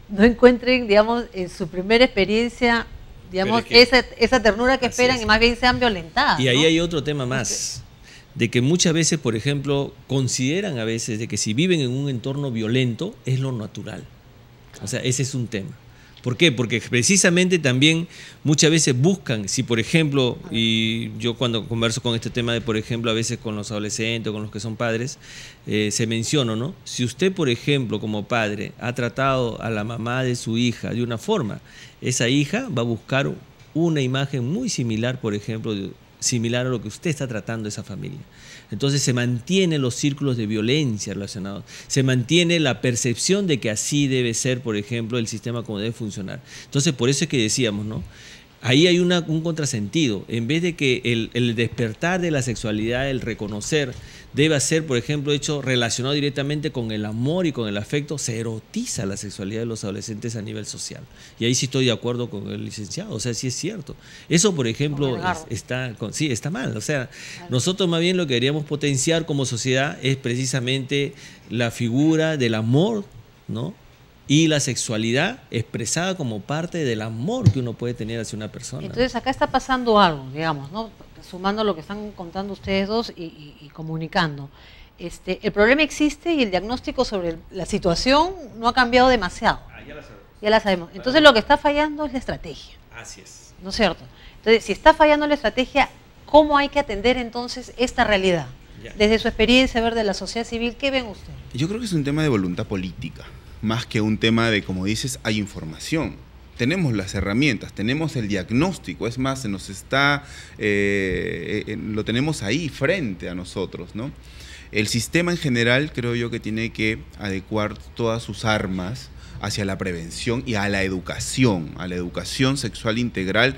no encuentren, digamos, en su primera experiencia, digamos, esa ternura que esperan y más bien sean violentadas. Y ahí, ¿no? hay otro tema más, de que muchas veces, por ejemplo, consideran a veces de que si viven en un entorno violento es lo natural. O sea, ese es un tema. ¿Por qué? Porque precisamente también muchas veces buscan, si por ejemplo, y yo cuando converso con este tema de, por ejemplo, a veces con los adolescentes o con los que son padres, se menciona, ¿no? Si usted, por ejemplo, como padre, ha tratado a la mamá de su hija de una forma, esa hija va a buscar una imagen muy similar, por ejemplo, similar a lo que usted está tratando de esa familia. Entonces se mantienen los círculos de violencia relacionados, se mantiene la percepción de que así debe ser, por ejemplo, el sistema como debe funcionar. Entonces por eso es que decíamos, ¿no? Ahí hay un contrasentido. En vez de que el despertar de la sexualidad, el reconocer, debe ser, por ejemplo, hecho relacionado directamente con el amor y con el afecto, se erotiza la sexualidad de los adolescentes a nivel social. Y ahí sí estoy de acuerdo con el licenciado, o sea, sí es cierto. Eso, por ejemplo, está mal. O sea, nosotros más bien lo que queríamos potenciar como sociedad es precisamente la figura del amor, ¿no? Y la sexualidad expresada como parte del amor que uno puede tener hacia una persona. Entonces acá está pasando algo, digamos, ¿no? Sumando lo que están contando ustedes dos y comunicando. El problema existe y el diagnóstico sobre la situación no ha cambiado demasiado. Ya la sabemos. Ya la sabemos. Entonces lo que está fallando es la estrategia. Así es. ¿No es cierto? Entonces, si está fallando la estrategia, ¿cómo hay que atender entonces esta realidad? Ya. Desde su experiencia, ver de la sociedad civil, ¿qué ven ustedes? Yo creo que es un tema de voluntad política. Más que un tema de, como dices, hay información. Tenemos las herramientas, tenemos el diagnóstico, es más, se nos está, lo tenemos ahí frente a nosotros, ¿no? El sistema en general creo yo que tiene que adecuar todas sus armas hacia la prevención y a la educación sexual integral,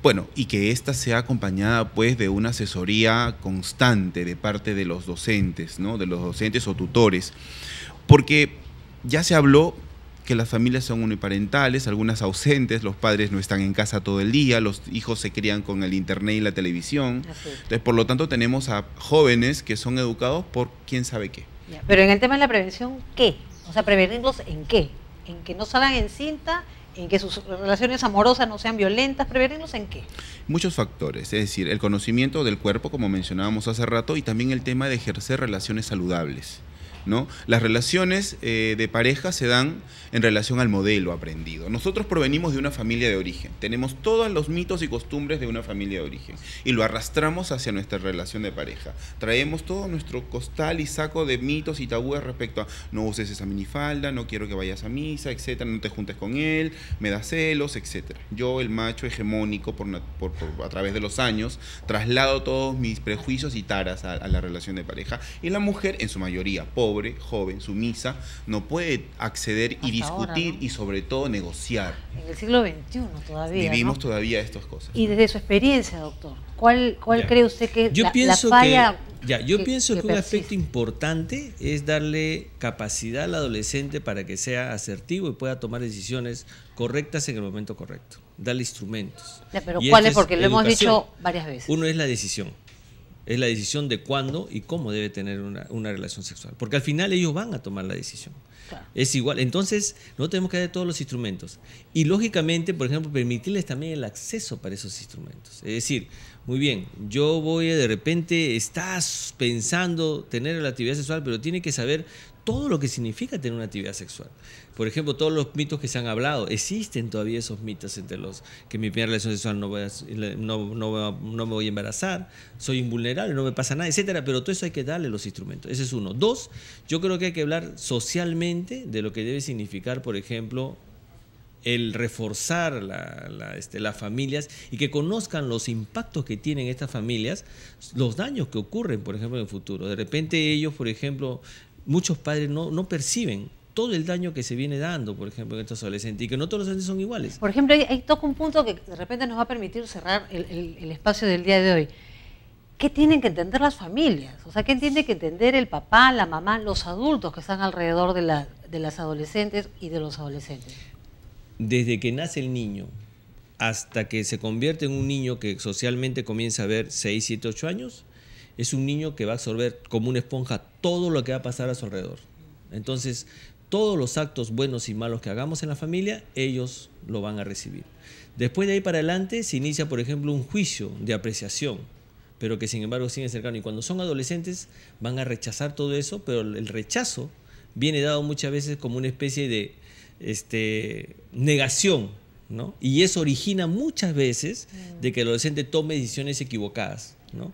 bueno, y que ésta sea acompañada pues de una asesoría constante de parte de los docentes, ¿no? De los docentes o tutores, porque ya se habló que las familias son uniparentales, algunas ausentes, los padres no están en casa todo el día, los hijos se crían con el internet y la televisión. Entonces, por lo tanto, tenemos a jóvenes que son educados por quién sabe qué. Pero en el tema de la prevención, ¿qué? O sea, prevenirlos ¿en qué? En que no salgan en cinta, en que sus relaciones amorosas no sean violentas, prevenirlos ¿en qué? Muchos factores, es decir, el conocimiento del cuerpo, como mencionábamos hace rato, y también el tema de ejercer relaciones saludables, ¿no? Las relaciones de pareja se dan en relación al modelo aprendido. Nosotros provenimos de una familia de origen, tenemos todos los mitos y costumbres de una familia de origen y lo arrastramos hacia nuestra relación de pareja. Traemos todo nuestro costal y saco de mitos y tabúes respecto a no uses esa minifalda, no quiero que vayas a misa, etcétera, no te juntes con él, me da celos, etcétera. Yo, el macho hegemónico, a través de los años, traslado todos mis prejuicios y taras a la relación de pareja, y la mujer, en su mayoría pobre, joven, sumisa, no puede acceder y discutir, ¿no? Y sobre todo negociar. En el siglo XXI todavía, vivimos, ¿no? Todavía estas cosas. Y desde su experiencia, doctor, ¿cuál cree usted que yo la pienso falla? Yo pienso que un persiste? aspecto importante es darle capacidad al adolescente para que sea asertivo y pueda tomar decisiones correctas en el momento correcto. Darle instrumentos. Ya, pero Y ¿cuáles? esto es Porque lo hemos educación. dicho varias veces. Uno es la decisión. Es la decisión de cuándo y cómo debe tener una relación sexual. Porque al final ellos van a tomar la decisión. Claro. Es igual. Entonces, no tenemos que dar todos los instrumentos. Y lógicamente, por ejemplo, permitirles también el acceso para esos instrumentos. Es decir, muy bien, yo voy de repente, estás pensando tener la actividad sexual, pero tiene que saber todo lo que significa tener una actividad sexual. Por ejemplo, todos los mitos que se han hablado, existen todavía esos mitos entre los que mi primera relación sexual no me voy a embarazar, soy invulnerable, no me pasa nada, etcétera, pero todo eso hay que darle los instrumentos. Ese es uno. Dos, yo creo que hay que hablar socialmente de lo que debe significar, por ejemplo, el reforzar las familias y que conozcan los impactos que tienen estas familias, los daños que ocurren, por ejemplo, en el futuro. De repente ellos, por ejemplo, muchos padres no perciben todo el daño que se viene dando, por ejemplo, en estos adolescentes, y que no todos los adolescentes son iguales. Por ejemplo, ahí toca un punto que de repente nos va a permitir cerrar el espacio del día de hoy. ¿Qué tienen que entender las familias? O sea, ¿qué tiene que entender el papá, la mamá, los adultos que están alrededor de las adolescentes y de los adolescentes? Desde que nace el niño hasta que se convierte en un niño que socialmente comienza a ver 6, 7, 8 años, es un niño que va a absorber como una esponja todo lo que va a pasar a su alrededor. Entonces, todos los actos buenos y malos que hagamos en la familia, ellos lo van a recibir. Después de ahí para adelante se inicia, por ejemplo, un juicio de apreciación, pero que sin embargo sigue cercano. Y cuando son adolescentes van a rechazar todo eso, pero el rechazo viene dado muchas veces como una especie de negación, ¿no? Y eso origina muchas veces de que el adolescente tome decisiones equivocadas, ¿no?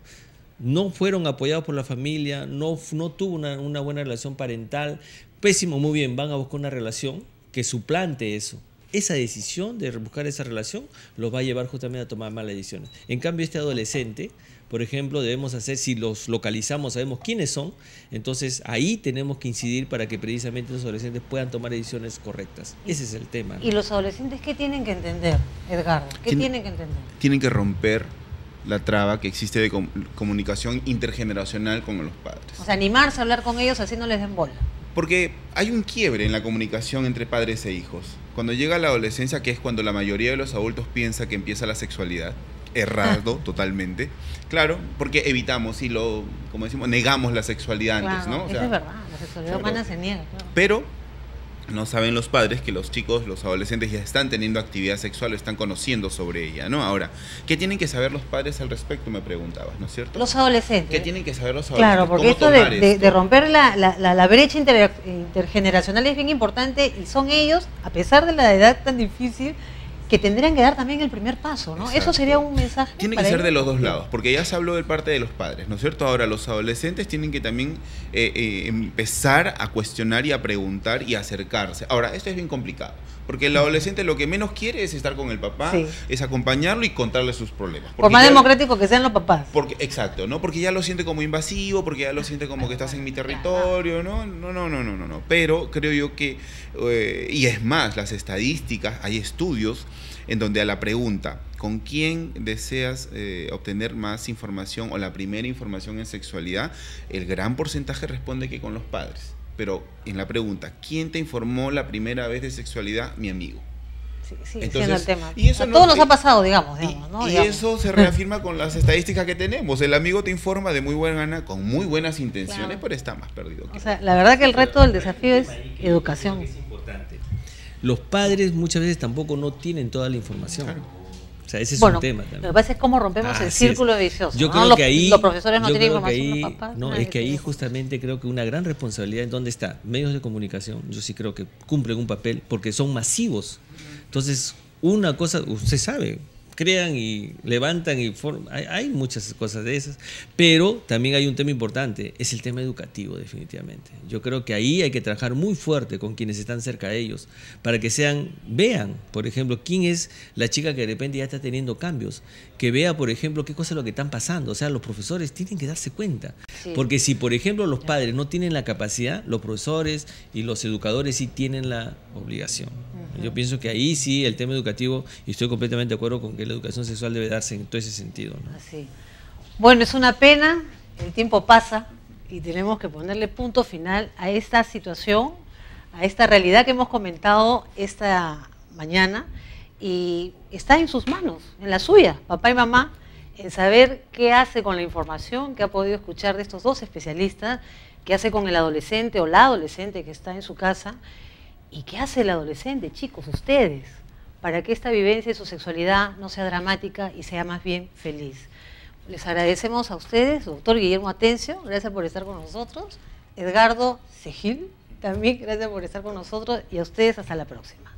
No fueron apoyados por la familia, no tuvo una buena relación parental. Pésimo, muy bien, van a buscar una relación que suplante eso. Esa decisión de buscar esa relación los va a llevar justamente a tomar malas decisiones. En cambio, este adolescente, por ejemplo, debemos hacer, si los localizamos, sabemos quiénes son, entonces ahí tenemos que incidir para que precisamente los adolescentes puedan tomar decisiones correctas. Ese es el tema, ¿no? ¿Y los adolescentes qué tienen que entender, Edgardo? ¿Qué tienen que entender? Tienen que romper la traba que existe de comunicación intergeneracional con los padres. O sea, animarse a hablar con ellos así no les den bola. Porque hay un quiebre en la comunicación entre padres e hijos. Cuando llega la adolescencia, que es cuando la mayoría de los adultos piensa que empieza la sexualidad, errado totalmente. Claro, porque evitamos y como decimos, negamos la sexualidad antes, ¿no? O sea, eso es verdad, la sexualidad humana se niega, claro. Pero no saben los padres que los chicos, los adolescentes ya están teniendo actividad sexual o están conociendo sobre ella, ¿no? Ahora, ¿qué tienen que saber los padres al respecto? Me preguntabas, ¿no es cierto? Los adolescentes. ¿Qué tienen que saber los adolescentes? Claro, porque esto de romper la brecha intergeneracional es bien importante y son ellos, a pesar de la edad tan difícil, que tendrían que dar también el primer paso, ¿no? Exacto. Eso sería un mensaje. Tiene que ser de los dos lados, porque ya se habló de parte de los padres, ¿no es cierto? Ahora, los adolescentes tienen que también empezar a cuestionar y a preguntar y a acercarse. Ahora, esto es bien complicado, porque el adolescente lo que menos quiere es estar con el papá, sí, es acompañarlo y contarle sus problemas. Por más democrático que sean los papás. Exacto, ¿no? Porque ya lo siente como invasivo, porque ya lo siente como que estás en mi territorio, ¿no? No. Pero creo yo que, y es más, las estadísticas, hay estudios en donde a la pregunta, ¿con quién deseas obtener más información o la primera información en sexualidad? El gran porcentaje responde que con los padres. Pero en la pregunta, ¿quién te informó la primera vez de sexualidad? Mi amigo. sigue Entonces, siendo el tema. y eso A no- todos nos y- ha pasado, digamos, ¿no? Y Digamos. eso se reafirma con las estadísticas que tenemos. El amigo te informa de muy buena gana, con muy buenas intenciones, Claro. pero está más perdido que O sea, la verdad que el reto, el desafío es educación. Es importante. Los padres muchas veces tampoco no tienen toda la información. Claro. O sea, ese es Bueno, un tema lo también. que pasa es cómo rompemos el Así es. círculo vicioso. Yo ¿no? creo Los, que ahí, los profesores no yo tienen creo que información, ahí- los papás. no, nadie es que ahí tiene. justamente creo que una gran responsabilidad en dónde está. Medios de comunicación, yo sí creo que cumplen un papel porque son masivos. Entonces, una cosa, usted sabe, crean y levantan y hay muchas cosas de esas, pero también hay un tema importante, es el tema educativo definitivamente. Yo creo que ahí hay que trabajar muy fuerte con quienes están cerca de ellos, para que vean, por ejemplo, quién es la chica que de repente ya está teniendo cambios, que vea, por ejemplo, qué cosa es lo que están pasando. O sea, los profesores tienen que darse cuenta, Sí. porque si, por ejemplo, los padres no tienen la capacidad, los profesores y los educadores sí tienen la obligación. Yo pienso que ahí sí el tema educativo, y estoy completamente de acuerdo con que la educación sexual debe darse en todo ese sentido, ¿no? Así. Bueno, es una pena, el tiempo pasa y tenemos que ponerle punto final a esta situación, a esta realidad que hemos comentado esta mañana, y está en sus manos, en la suya, papá y mamá, en saber qué hace con la información que ha podido escuchar de estos dos especialistas, qué hace con el adolescente o la adolescente que está en su casa. ¿Y qué hace el adolescente, chicos, ustedes, para que esta vivencia de su sexualidad no sea dramática y sea más bien feliz? Les agradecemos a ustedes, doctor Guillermo Atencio, gracias por estar con nosotros, Edgardo Segil, también gracias por estar con nosotros, y a ustedes hasta la próxima.